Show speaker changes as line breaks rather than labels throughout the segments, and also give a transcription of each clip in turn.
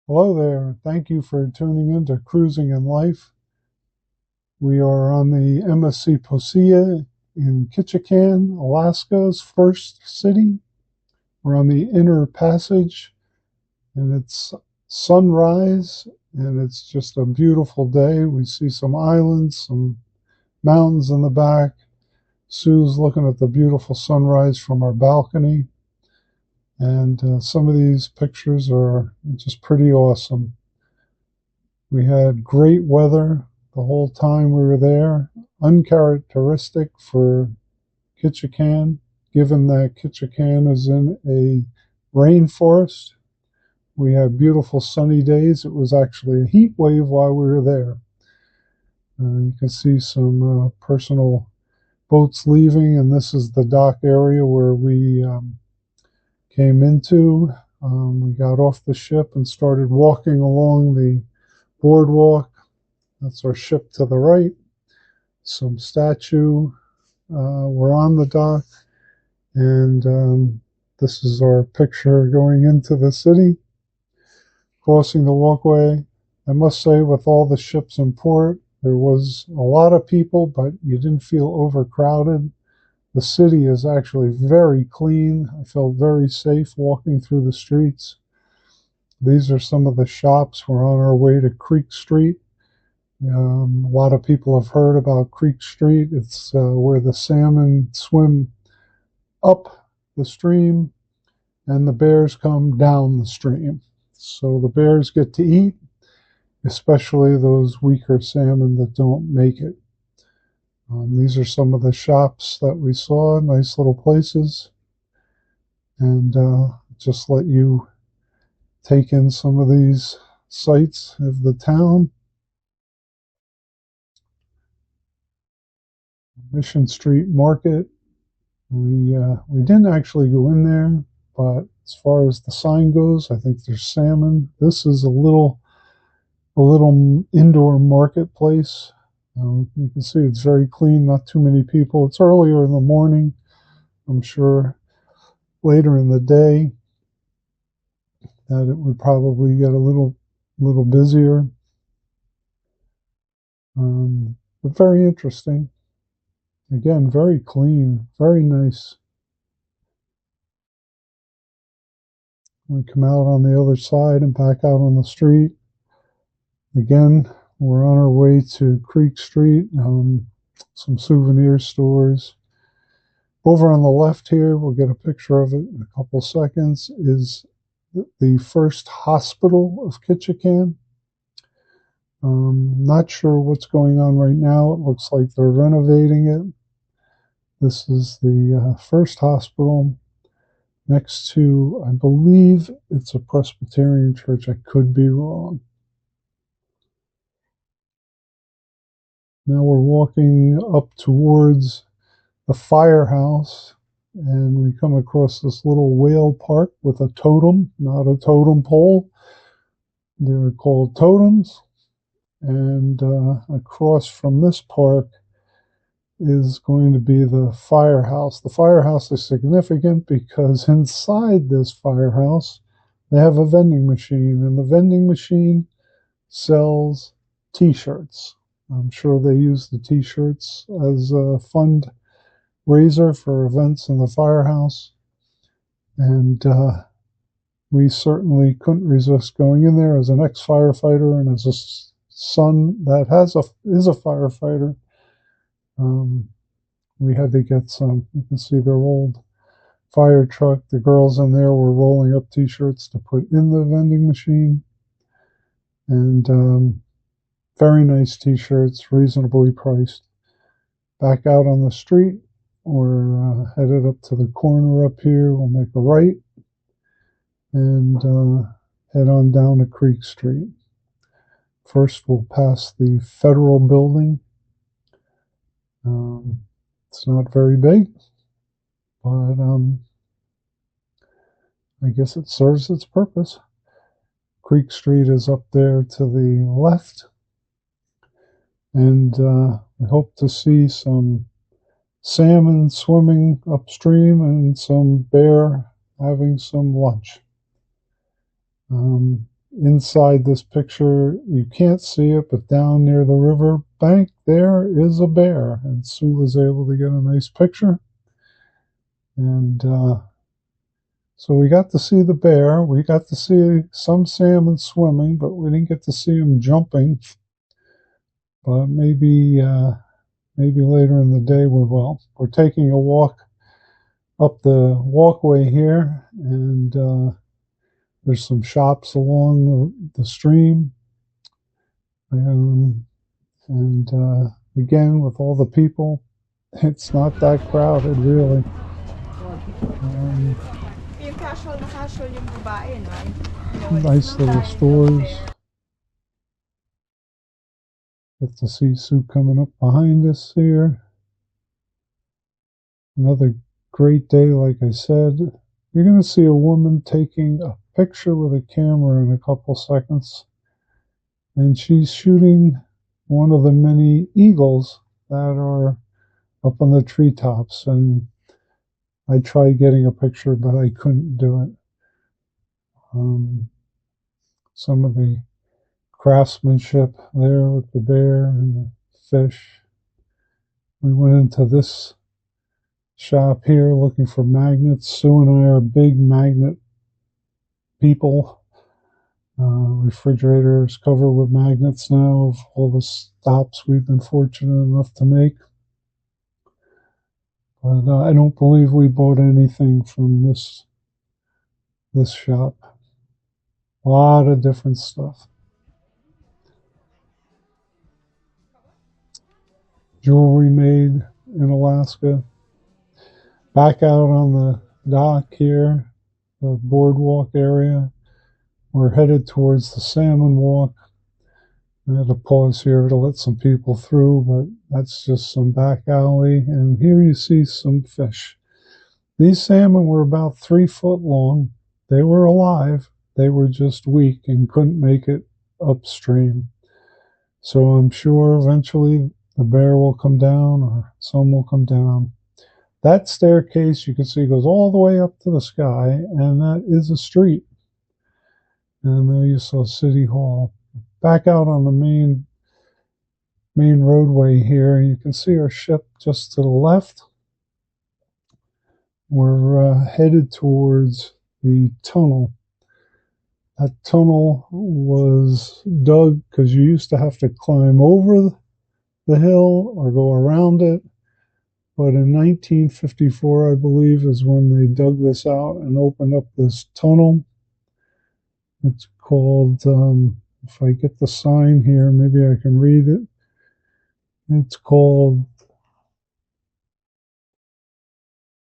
Hello there. Thank you for tuning in to Cruising in Life. We are on the MSC Poesia in Ketchikan, Alaska's first city. We're on the inner passage, and it's sunrise, and it's just a beautiful day. We see some islands, some mountains in the back. Sue's looking at the beautiful sunrise from our balcony, and some of these pictures are just pretty awesome. We had great weather the whole time we were there, uncharacteristic for Ketchikan, given that Ketchikan is in a rainforest. We had beautiful sunny days. It was actually a heat wave while we were there. You can see some personal boats leaving, and this is the dock area where we came into. We got off the ship and started walking along the boardwalk. That's our ship to the right. Some statue. We're on the dock, and this is our picture going into the city, crossing the walkway. I must say, with all the ships in port, there was a lot of people, but you didn't feel overcrowded. The city is actually very clean. I felt very safe walking through the streets. These are some of the shops. We're on our way to Creek Street. A lot of people have heard about Creek Street. It's where the salmon swim up the stream and the bears come down the stream. So the bears get to eat, especially those weaker salmon that don't make it. These are some of the shops that we saw, nice little places. And just let you take in some of these sights of the town. Mission Street Market. We didn't actually go in there, but as far as the sign goes, I think there's salmon. This is a little indoor marketplace. You can see it's very clean, not too many people. It's earlier in the morning. I'm sure later in the day that it would probably get a little busier. But very interesting. Again, very clean, very nice. We come out on the other side and back out on the street. Again, we're on our way to Creek Street, some souvenir stores. Over on the left here, we'll get a picture of it in a couple seconds, is the first hospital of Ketchikan. Not sure what's going on right now. It looks like they're renovating it. This is the first hospital next to, I believe it's a Presbyterian church. I could be wrong. Now we're walking up towards the firehouse, and we come across this little whale park with a totem, not a totem pole. They're called totems. And across from this park is going to be the firehouse. The firehouse is significant because inside this firehouse, they have a vending machine, and the vending machine sells T-shirts. I'm sure they use the T-shirts as a fundraiser for events in the firehouse. And we certainly couldn't resist going in there as an ex-firefighter and as a son that is a firefighter. We had to get some. You can see their old fire truck. The girls in there were rolling up T-shirts to put in the vending machine. And very nice T-shirts, reasonably priced. Back out on the street, we're headed up to the corner up here. We'll make a right and head on down to Creek Street. First, we'll pass the Federal Building. It's not very big, but I guess it serves its purpose. Creek Street is up there to the left, and we hope to see some salmon swimming upstream and some bear having some lunch. inside this picture, you can't see it, but down near the river bank there is a bear, and Sue was able to get a nice picture. And so we got to see the bear. We got to see some salmon swimming, but we didn't get to see them jumping. But maybe later in the day we will. We're taking a walk up the walkway here, and there's some shops along the stream. And again, with all the people, it's not that crowded, really. Nice little stores. Get to see Sue coming up behind us here. Another great day, like I said. You're going to see a woman taking a picture with a camera in a couple seconds. And she's shooting one of the many eagles that are up on the treetops. And I tried getting a picture, but I couldn't do it. Some of the craftsmanship there with the bear and the fish. We went into this shop here looking for magnets. Sue and I are big magnet people. Refrigerators covered with magnets now of all the stops we've been fortunate enough to make. But I don't believe we bought anything from this shop. A lot of different stuff. Jewelry made in Alaska. Back out on the dock here, the boardwalk area. We're headed towards the salmon walk. I had to pause here to let some people through, but that's just some back alley. And here you see some fish. These salmon were about 3 foot long. They were alive. They were just weak and couldn't make it upstream. So I'm sure eventually the bear will come down or some will come down. That staircase, you can see, goes all the way up to the sky, and that is a street. And there you saw City Hall. Back out on the main roadway here, you can see our ship just to the left. We're headed towards the tunnel. That tunnel was dug because you used to have to climb over the hill or go around it. But in 1954, I believe, is when they dug this out and opened up this tunnel. It's called, if I get the sign here, maybe I can read it. It's called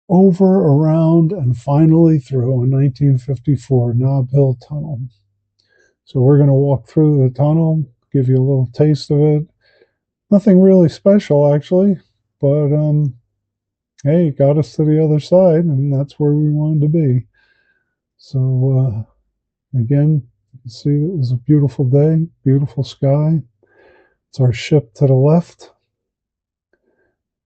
Over, Around, and Finally Through in 1954, Nob Hill Tunnel. So we're going to walk through the tunnel, give you a little taste of it. Nothing really special, actually. But, hey, it got us to the other side, and that's where we wanted to be. So, again, you can see it was a beautiful day, beautiful sky. It's our ship to the left.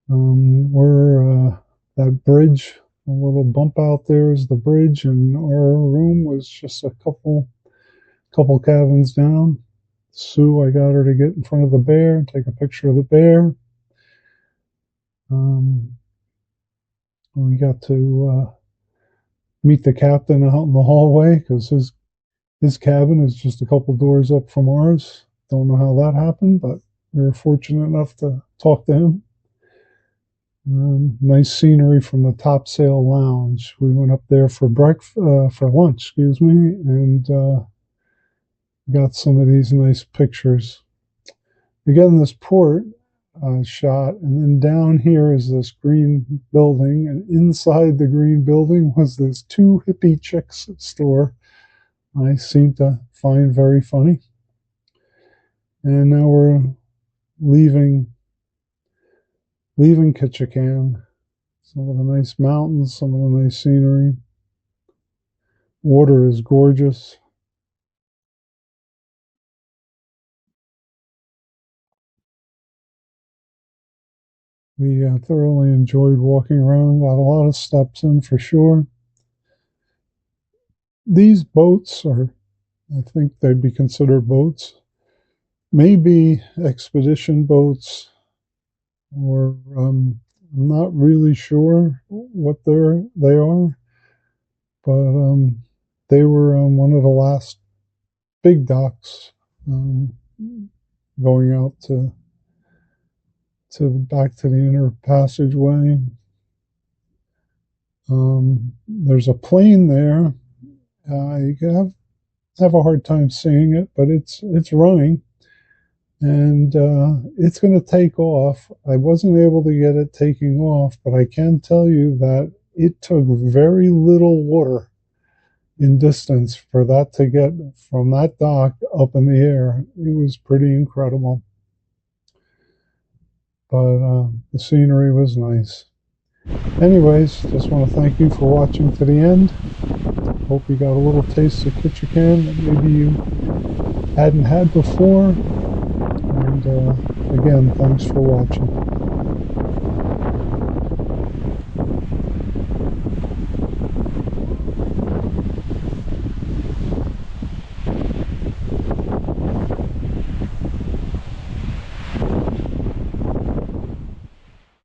We're that bridge, a little bump out there is the bridge, and our room was just a couple cabins down. Sue, I got her to get in front of the bear and take a picture of the bear. We got to meet the captain out in the hallway because his cabin is just a couple doors up from ours. Don't know how that happened, but we were fortunate enough to talk to him. Nice scenery from the Topsail Lounge. We went up there for lunch, and got some of these nice pictures. Again, this port shot, and then down here is this green building, and inside the green building was this 2 hippie chicks store I seem to find very funny. And now we're leaving Ketchikan. Some of the nice mountains, some of the nice scenery. Water is gorgeous. We thoroughly enjoyed walking around, got a lot of steps in for sure. These boats are I think they'd be considered boats. Maybe expedition boats, or I'm not really sure what they are, but they were on one of the last big docks, um, going out to back to the inner passageway. There's a plane there. You have a hard time seeing it, but it's running, and it's going to take off. I wasn't able to get it taking off, but I can tell you that it took very little water in distance for that to get from that dock up in the air. It was pretty incredible. But the scenery was nice. Anyways, just want to thank you for watching to the end. Hope you got a little taste of Ketchikan that maybe you hadn't had before. And again, thanks for watching.